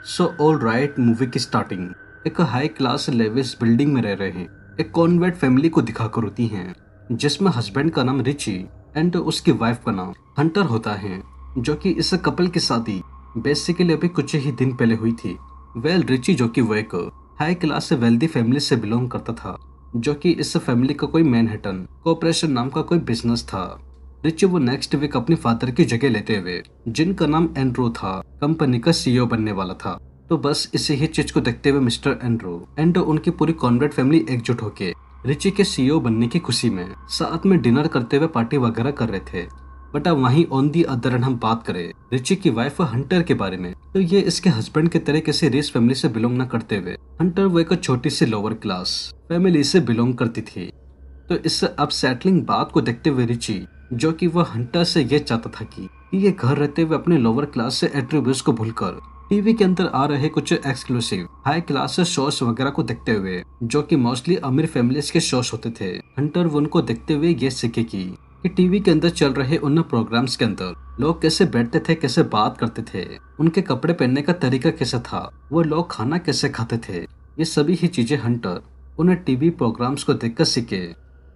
So all right, movie की starting एक high class Levi's building में रह रहे हैं एक कॉन्वेंट फैमिली को दिखाकर होती है, जिसमें हस्बैंड का नाम रिची एंड उसकी वाइफ का नाम हंटर होता है। जो कि इस कपल की शादी बेसिकली अभी कुछ ही दिन पहले हुई थी। रिची जो कि वो एक हाई क्लास से वेल्दी फैमिली से बिलोंग करता था, जो कि इस फैमिली का कोई मैनहट्टन कॉर्पोरेशन नाम का कोई बिजनेस था। रिची वो नेक्स्ट वीक अपने फादर की जगह लेते हुए, जिनका नाम एंड्रू था, कंपनी का सीईओ बनने वाला था। तो बस इसी ही चीज को देखते हुए मिस्टर एंड्रू एंड उनकी पूरी कॉन्वेंट फैमिली एकजुट होके रिची के सीईओ बनने की खुशी में साथ में डिनर करते हुए पार्टी वगैरह कर रहे थे। बट अब वहीं ऑन दी अदर हैंड हम बात करें रिची की वाइफ हंटर के बारे में, तो ये इसके हस्बैंड के तरह किसी रिच फैमिली से बिलोंग न करते हुए हंटर वो एक छोटी सी लोअर क्लास फैमिली से बिलोंग करती थी। तो इस अपसेटलिंग बात को देखते हुए रिची, जो कि वह हंटर से ये चाहता था कि ये घर रहते हुए अपने लोअर क्लास से एट्रीब्यूट्स को भूलकर टीवी के अंदर आ रहे कुछ एक्सक्लूसिव हाई क्लास शोज वगैरह को देखते हुए, जो कि मोस्टली अमीर फैमिलीज के शोज होते थे, हंटर उनको देखते हुए ये सीखे कि टीवी के अंदर चल रहे उन प्रोग्राम्स के अंदर लोग कैसे बैठते थे, कैसे बात करते थे, उनके कपड़े पहनने का तरीका कैसा था, वो लोग खाना कैसे खाते थे। ये सभी ही चीजें हंटर उन टीवी प्रोग्राम्स को देखकर सीखे,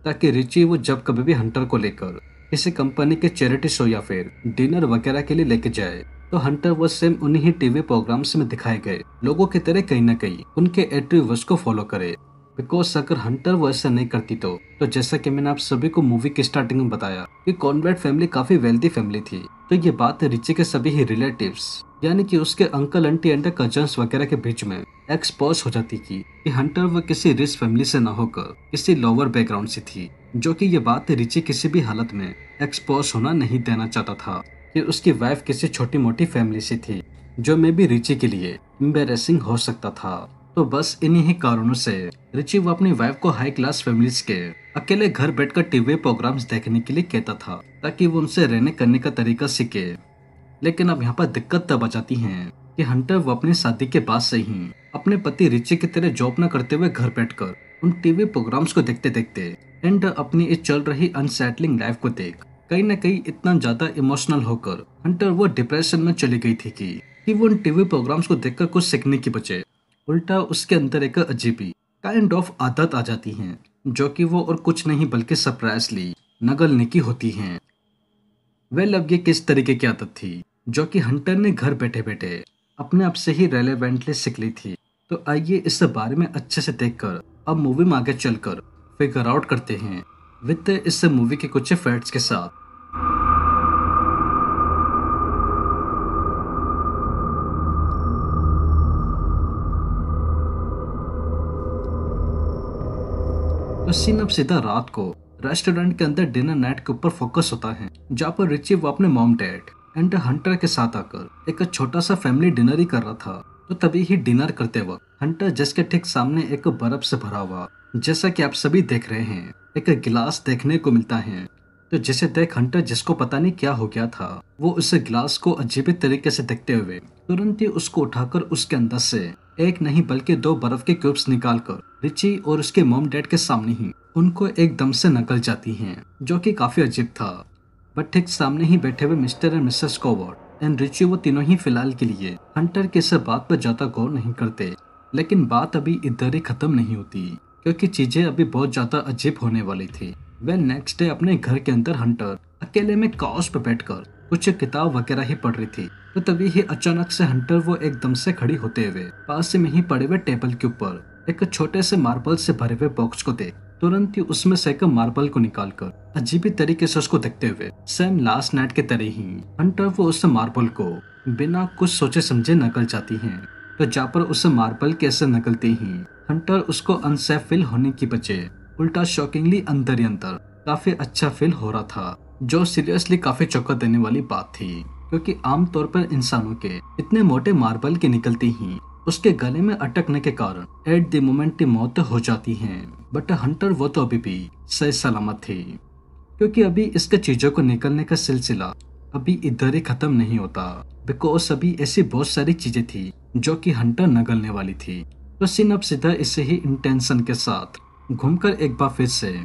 ताकि रिची वो जब कभी भी हंटर को लेकर किसी कंपनी के चैरिटी शो या फिर डिनर वगैरह के लिए लेके जाए, तो हंटर वो सेम उन्हीं टीवी प्रोग्राम्स में दिखाए गए लोगों की तरह कहीं न कहीं उनके एट्रीब्यूट्स को फॉलो करे। बिकॉज अगर हंटर वो ऐसा नहीं करती तो जैसा कि मैंने आप सभी को मूवी की स्टार्टिंग में बताया कि कॉन्वेंट फैमिली काफी वेल्दी फैमिली थी, तो ये बात रिची के सभी ही रिलेटिव्स यानी कि उसके अंकल आंटी एंड कजन्स वगैरह के बीच में एक्सपोज हो जाती कि हंटर वो किसी रिच फैमिली से न होकर किसी लोअर बैकग्राउंड से थी। जो कि ये बात रिची किसी भी हालत में एक्सपोज होना नहीं देना चाहता था कि उसकी वाइफ किसी छोटी मोटी फैमिली से थी, जो मे भी रिची के लिए एम्बेरेसिंग हो सकता था। तो बस इन्हीं ही कारणों से रिची वो अपनी वाइफ को हाई क्लास फैमिलीज के अकेले घर बैठकर टीवी प्रोग्राम्स देखने के लिए कहता था, ताकि वो उनसे रहने करने का तरीका सीखे। लेकिन अब यहाँ पर दिक्कत तब आ जाती है कि हंटर वो अपनी शादी के बाद से ही अपने पति रिची की तरह जॉब न करते हुए घर बैठकर उन टीवी प्रोग्राम्स को देखते देखते एंड अपनी इस चल रही अनसेटलिंग लाइफ को देख कहीं न कहीं इतना ज्यादा इमोशनल होकर हंटर वो डिप्रेशन में चली गई थी कि वो उन टीवी प्रोग्राम्स को देखकर कुछ सीखने की बजाय उल्टा उसके अंदर एक अजीबी काइंड ऑफ आदत आ जाती है, जो कि वो और कुछ नहीं बल्कि सरप्राइजली नगलने की होती है। अब ये किस तरीके की आदत थी जो कि हंटर ने घर बैठे बैठे अपने आप से ही रेलेवेंटली सीख ली थी। तो आइए इस बारे में अच्छे से देखकर अब मूवी में आगे चलकर फिगर आउट करते हैं विद इस मूवी के कुछ फैक्ट्स के साथ। तो सीन अब सीधा रात को रेस्टोरेंट के अंदर डिनर नाइट के ऊपर फोकस होता है, जहाँ पर रिची वो अपने मॉम डैड एंड हंटर के साथ आकर एक छोटा सा फैमिली डिनर ही कर रहा था। तो तभी ही डिनर करते वक्त हंटर जिसके ठीक सामने एक बर्फ से भरा हुआ, जैसा कि आप सभी देख रहे हैं, एक गिलास देखने को मिलता है। तो जिसे देख हंटर, जिसको पता नहीं क्या हो गया था, वो उस गिलास को अजीब तरीके से देखते हुए तुरंत ही उसको उठाकर उसके अंदर से एक नहीं बल्कि दो बर्फ के क्यूब्स निकालकर रिची और उसके मॉम डैड के सामने ही उनको एकदम से नकल जाती हैं, जो कि काफी अजीब था। बट ठीक सामने ही बैठे हुए Mr and Mrs Covert and Richie वो तीनों ही फिलहाल के लिए हंटर की इस बात पर ज्यादा गौर नहीं करते। लेकिन बात अभी इधर ही खत्म नहीं होती, क्योंकि चीजें अभी बहुत ज्यादा अजीब होने वाली थी। नेक्स्ट डे अपने घर के अंदर हंटर अकेले में काउच पर बैठकर कुछ किताब वगैरह ही पढ़ रही थी। तो तभी ही अचानक से हंटर वो एकदम से खड़ी होते हुए पास में ही पड़े हुए टेबल के ऊपर एक छोटे से मार्बल से भरे हुए बॉक्स को देख तुरंत ही उसमें से एक मार्बल को निकालकर अजीबी तरीके से उसको देखते हुए सेम लास्ट नाइट के तरह ही हंटर वो उस मार्बल को बिना कुछ सोचे समझे नकल जाती है। तो जहाँ पर उस मार्बल के ऐसे नकलते ही हंटर उसको अनसेफ फील होने की बजाय उल्टा शॉकिंगली अंदर ही अंदर काफी अच्छा फील हो रहा था, जो सीरियसली काफी चौंका देने वाली बात थी। क्योंकि आमतौर पर इंसानों के इतने मोटे मार्बल के निकलते ही उसके गले में अटकने के कारण एट द मोमेंट की मौत हो जाती है। बट हंटर वो तो अभी भी सही सलामत थी, क्योंकि अभी इसके चीजों को निकलने का सिलसिला अभी इधर ही खत्म नहीं होता। बिकॉज अभी ऐसी बहुत सारी चीजें थी जो कि हंटर नगलने वाली थी। तो सीन अब सीधा इससे ही इंटेंशन के साथ घूमकर एक बार फिर से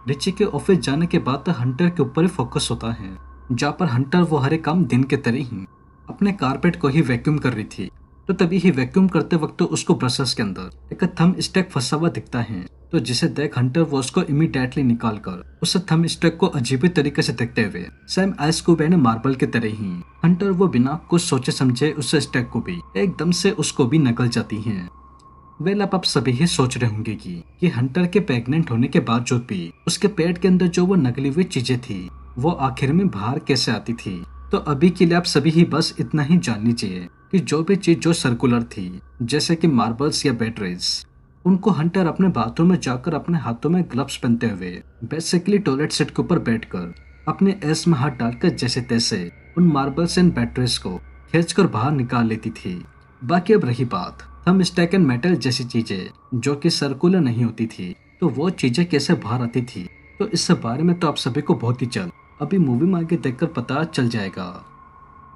रिची के ऑफिस जाने के बाद हंटर के ऊपर ही फोकस होता है, जहाँ पर हंटर वो हर एक काम दिन के तरह ही अपने कारपेट को ही वैक्यूम कर रही थी। तो तभी ही वैक्यूम करते वक्त उसको ब्रशेस के अंदर एक थंब स्टिक फंसा हुआ दिखता है। तो जिसे देख हंटर वो उसको इमीडिएटली निकाल कर उस थंब स्टिक को अजीब तरीके से देखते हुए same ice cube and marble की तरह ही हंटर वो बिना कुछ सोचे समझे उस स्टिक को भी एकदम से उसको भी नगल जाती है। वेल अब आप सभी ही सोच रहे होंगे कि हंटर के प्रेग्नेंट होने के बावजूद भी उसके पेट के अंदर जो वो नकली हुई चीजें थी वो आखिर में बाहर कैसे आती थी। तो अभी के लिए आप सभी ही बस इतना ही जान लीजिए कि जो भी चीज जो सर्कुलर थी जैसे कि मार्बल्स या बैटरीज, उनको हंटर अपने बाथरूम में जाकर अपने हाथों में ग्लव्स पहनते हुए बेसिकली टॉयलेट सीट के ऊपर बैठकर अपने एस में हाथ डालकर जैसे तैसे उन मार्बल्स एंड बैटरीज को खींचकर बाहर निकाल लेती थी। बाकी अब रही बात थंब स्टिक एंड मेटल जैसी चीजें जो कि सर्कुलर नहीं होती थी, तो वो चीजें कैसे बाहर आती थी, तो इस बारे में तो आप सभी को बहुत ही जल्द अभी मूवी में आगे देखकर पता चल जाएगा।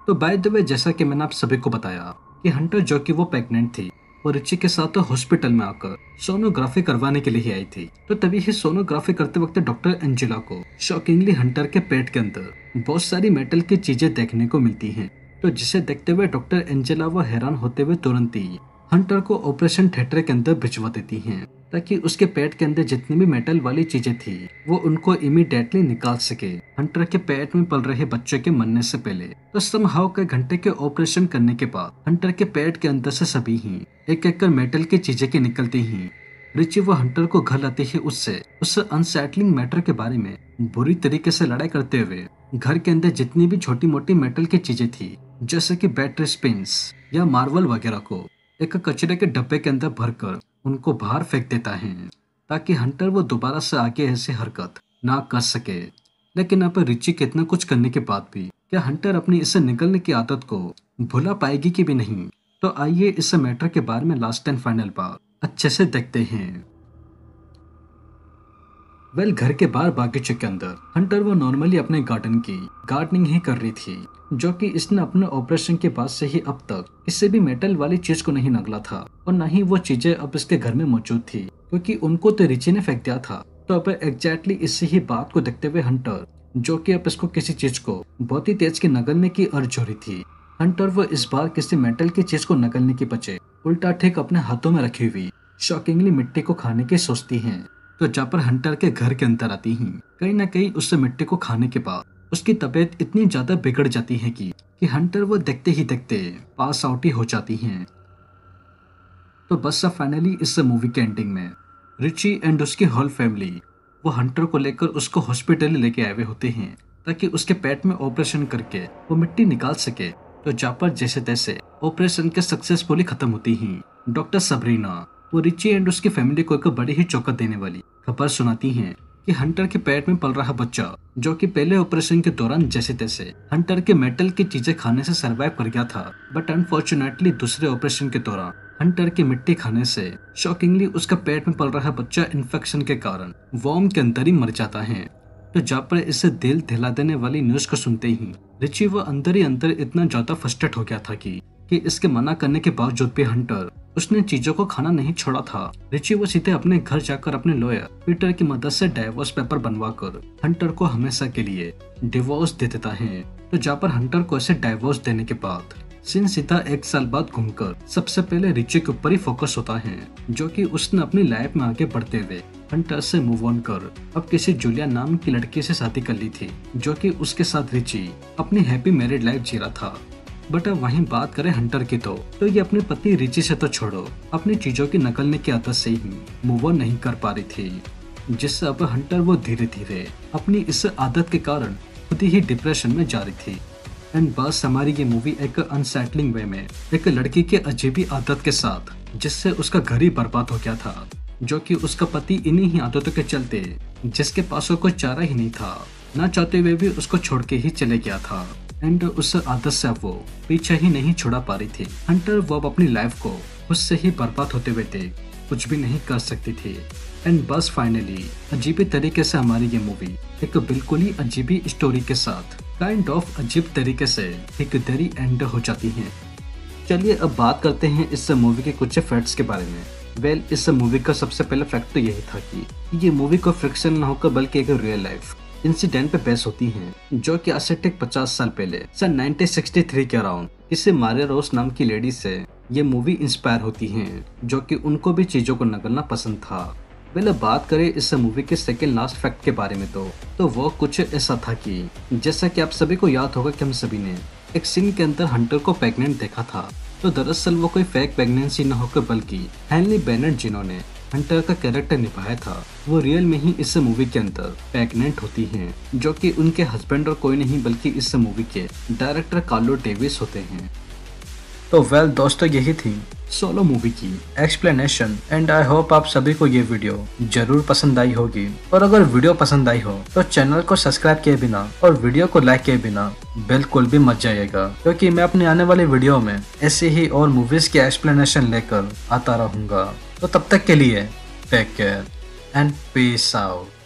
तो बाय द वे जैसा कि मैंने आप सभी को बताया कि हंटर जो कि वो प्रेग्नेंट थी और रिची के साथ हॉस्पिटल में आकर सोनोग्राफी करवाने के लिए ही आई थी। तो तभी ही सोनोग्राफी करते वक्त डॉक्टर एंजेला को शॉकिंगली हंटर के पेट के अंदर बहुत सारी मेटल की चीजें देखने को मिलती हैं। तो जिसे देखते हुए डॉक्टर एंजेला वो हैरान होते हुए तुरंत ही हंटर को ऑपरेशन थिएटर के अंदर भिजवा देती हैं ताकि उसके पेट के अंदर जितनी भी मेटल वाली चीजें थी वो उनको इमीडिएटली निकाल सके हंटर के पेट में पल रहे बच्चे के मरने से पहले। तो समहाउ कई घंटे के ऑपरेशन करने के बाद हंटर के पेट के अंदर से सभी ही एक एक कर मेटल की चीजें के निकलती ही रिची वो हंटर को घर लाते ही उस अनसेटलिंग मैटर के बारे में बुरी तरीके से लड़ाई करते हुए घर के अंदर जितनी भी छोटी मोटी मेटल की चीजें थी जैसे कि बैटरी स्पिन्स या मार्बल वगैरह को एक कचरे के डब्बे के अंदर भरकर उनको बाहर फेंक देता है ताकि हंटर वो दोबारा से आगे ऐसी हरकत ना कर सके। लेकिन अब रिची के इतना कुछ करने के बाद भी क्या हंटर अपनी इससे निकलने की आदत को भुला पाएगी कि भी नहीं, तो आइए इस मैटर के बारे में लास्ट एंड फाइनल बार अच्छे से देखते हैं। वेल घर के बाहर बागीचे के अंदर हंटर वो नॉर्मली अपने गार्डन की गार्डनिंग ही कर रही थी, जो कि इसने अपने ऑपरेशन के बाद से ही अब तक किसी भी मेटल वाली चीज को नहीं नगला था और न ही वो चीजें अब इसके घर में मौजूद थी क्योंकि उनको तो रिची ने फेंक दिया था। तो अब एग्जैक्टली इसी ही बात को देखते हुए हंटर जो कि अब इसको किसी चीज को बहुत ही तेज के नगलने की अर्ज हो रही थी, हंटर वो इस बार किसी मेटल की चीज को नगलने की बचे उल्टा ठीक अपने हाथों में रखी हुई शॉकिंगली मिट्टी को खाने की सोचती है। तो जहाँ पर हंटर के घर के अंदर आती ही कहीं ना कहीं उससे मिट्टी को खाने के बाद उसकी तबीयत इतनी ज्यादा बिगड़ जाती है कि हंटर वो देखते ही देखते पास आउट ही हो जाती हैं। तो बस अब फाइनली इस मूवी के एंडिंग में रिची एंड उसकी होल फैमिली वो हंटर को लेकर उसको हॉस्पिटल लेके आए हुए होते हैं ताकि उसके पेट में ऑपरेशन करके वो मिट्टी निकाल सके। तो जहाँ पर जैसे तैसे ऑपरेशन के सक्सेसफुली खत्म होती ही डॉक्टर सबरीना वो रिची एंड उसकी फैमिली को एक बड़ी ही चौंका देने वाली खबर सुनाती हैं कि हंटर के पेट में पल रहा बच्चा जो कि पहले ऑपरेशन के दौरान जैसे तैसे हंटर के मेटल की चीजें खाने से सरवाइव कर गया था, बट अनफॉर्चुनेटली दूसरे ऑपरेशन के दौरान हंटर की मिट्टी खाने से शॉकिंगली उसका पेट में पल रहा बच्चा इन्फेक्शन के कारण वॉर्म के अंदर ही मर जाता है। तो जहाँ पर इसे दिल दिला देने वाली न्यूज को सुनते ही रिची वो अंदर ही अंदर इतना ज्यादा फ्रस्ट्रेट हो गया था कि इसके मना करने के बावजूद भी हंटर उसने चीजों को खाना नहीं छोड़ा था। रिची वो सीधे अपने घर जाकर अपने लॉयर पीटर की मदद से डाइवोर्स पेपर बनवाकर हंटर को हमेशा के लिए डिवोर्स दे देता है। तो जहाँ पर हंटर को ऐसे डाइवोर्स देने के बाद सीन सीधा 1 साल बाद घूमकर सबसे पहले रिची के ऊपर ही फोकस होता है, जो कि उसने अपनी लाइफ में आगे बढ़ते हुए हंटर से मूव ऑन कर अब किसी जूलिया नाम की लड़की से शादी कर ली थी, जो कि उसके साथ रिची अपनी हैप्पी मैरिड लाइफ जी रहा था। बट अब वहीं बात करें हंटर की तो ये अपने पति रिची से तो छोड़ो अपनी चीजों की नकलने की आदत से ही मूव ऑन नहीं कर पा रही थी, जिससे अब हंटर वो धीरे धीरे अपनी इस आदत के कारण खुद ही डिप्रेशन में जा रही थी। एंड बस हमारी ये मूवी एक अनसेटलिंग वे में एक लड़की के अजीबी आदत के साथ जिससे उसका घर ही बर्बाद हो गया था, जो कि उसका पति इन्हीं ही आदतों के चलते जिसके पास कोई चारा ही नहीं था, ना चाहते हुए भी उसको छोड़ के ही चले गया था। एंड उस आदत से अब वो पीछे ही नहीं छुड़ा पा रही थी। हंटर वो अब अपनी लाइफ को उससे ही बर्बाद होते हुए देख कुछ भी नहीं कर सकती थी। एंड बस फाइनली अजीबी तरीके से हमारी ये मूवी एक बिल्कुल ही अजीबी स्टोरी के साथ काइंड ऑफ अजीब तरीके से एक दरी एंड हो जाती है। चलिए अब बात करते हैं इस मूवी के कुछ फैक्ट्स के बारे में। वेल इस मूवी का सबसे पहला फैक्ट तो यही था कि ये मूवी को फिक्शन न होकर बल्कि एक रियल लाइफ इंसिडेंट पे बेस होती हैं, जो कि आज से ठीक 50 साल पहले सन 1963 के अराउंड किसी मारिया रोस नाम की लेडी से ये मूवी इंस्पायर होती हैं, जो कि उनको भी चीज़ों को नगलना पसंद था। पहले बात करें इस मूवी के सेकेंड लास्ट फैक्ट के बारे में तो वो कुछ ऐसा था कि जैसा कि आप सभी को याद होगा कि हम सभी ने एक सीन के अंदर हंटर को प्रेग्नेंट देखा था। तो दरअसल वो कोई फेक प्रेगनेंसी न होकर बल्कि हेनली बेनेट जिन्होंने हंटर का कैरेक्टर निभाया था, वो रियल में ही इस मूवी के अंदर प्रेग्नेंट होती हैं, जो कि उनके हस्बैंड और कोई नहीं बल्कि इस मूवी के डायरेक्टर कार्लो डेविस होते हैं। तो वेल दोस्तों, यही थी सोलो मूवी की एक्सप्लेनेशन एंड आई होप आप सभी को ये वीडियो जरूर पसंद आई होगी। और अगर वीडियो पसंद आई हो तो चैनल को सब्सक्राइब किए बिना और वीडियो को लाइक किए बिना बिल्कुल भी मत जाइएगा, क्योंकि मैं अपने आने वाले वीडियो में ऐसे ही और मूवीज के एक्सप्लेनेशन लेकर आता रहूंगा। तो तब तक के लिए take care and peace out.